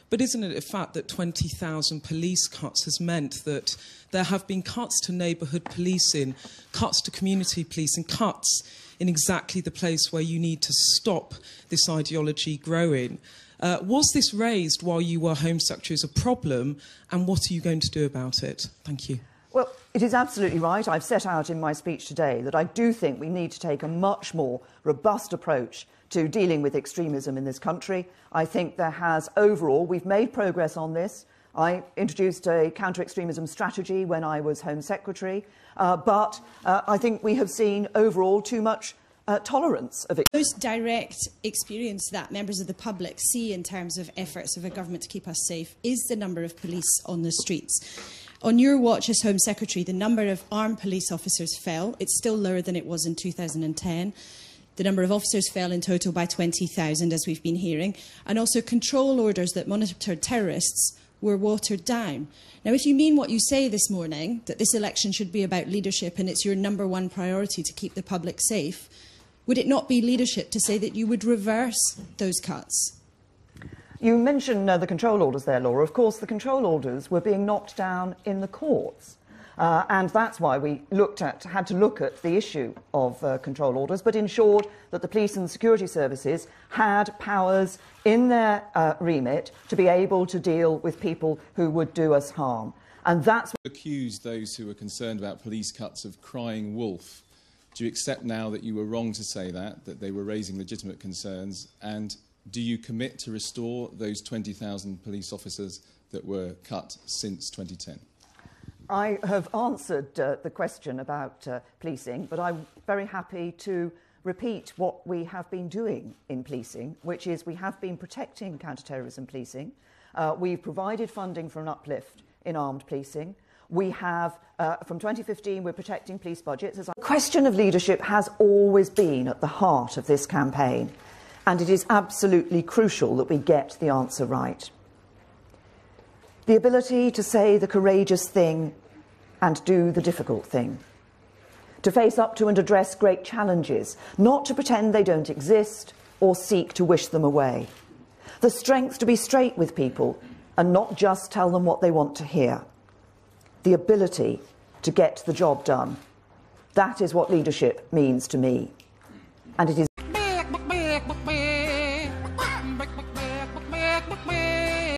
But isn't it a fact that 20,000 police cuts has meant that there have been cuts to neighbourhood policing, cuts to community policing, cuts in exactly the place where you need to stop this ideology growing? Was this raised while you were Home Secretary as a problem, and what are you going to do about it? Thank you. Well, it is absolutely right. I've set out in my speech today that I do think we need to take a much more robust approach to dealing with extremism in this country. I think there has, overall, we've made progress on this. I introduced a counter-extremism strategy when I was Home Secretary, but I think we have seen, overall, too much tolerance of it. The most direct experience that members of the public see in terms of efforts of a government to keep us safe is the number of police on the streets. On your watch as Home Secretary, the number of armed police officers fell. It's still lower than it was in 2010. The number of officers fell in total by 20,000, as we've been hearing. And also control orders that monitored terrorists were watered down. Now, if you mean what you say this morning, that this election should be about leadership and it's your #1 priority to keep the public safe, would it not be leadership to say that you would reverse those cuts? You mentioned the control orders there, Laura. Of course, the control orders were being knocked down in the courts. And that's why we had to look at the issue of control orders, but ensured that the police and security services had powers in their remit to be able to deal with people who would do us harm. And that's what accused those who were concerned about police cuts of crying wolf. Do you accept now that you were wrong to say that they were raising legitimate concerns? And do you commit to restore those 20,000 police officers that were cut since 2010? I have answered the question about policing, but I'm very happy to repeat what we have been doing in policing, which is we have been protecting counter-terrorism policing. We've provided funding for an uplift in armed policing. We have, from 2015, we're protecting police budgets. The question of leadership has always been at the heart of this campaign, and it is absolutely crucial that we get the answer right. The ability to say the courageous thing and do the difficult thing. To face up to and address great challenges, not to pretend they don't exist or seek to wish them away. The strength to be straight with people and not just tell them what they want to hear. The ability to get the job done. That is what leadership means to me. And it is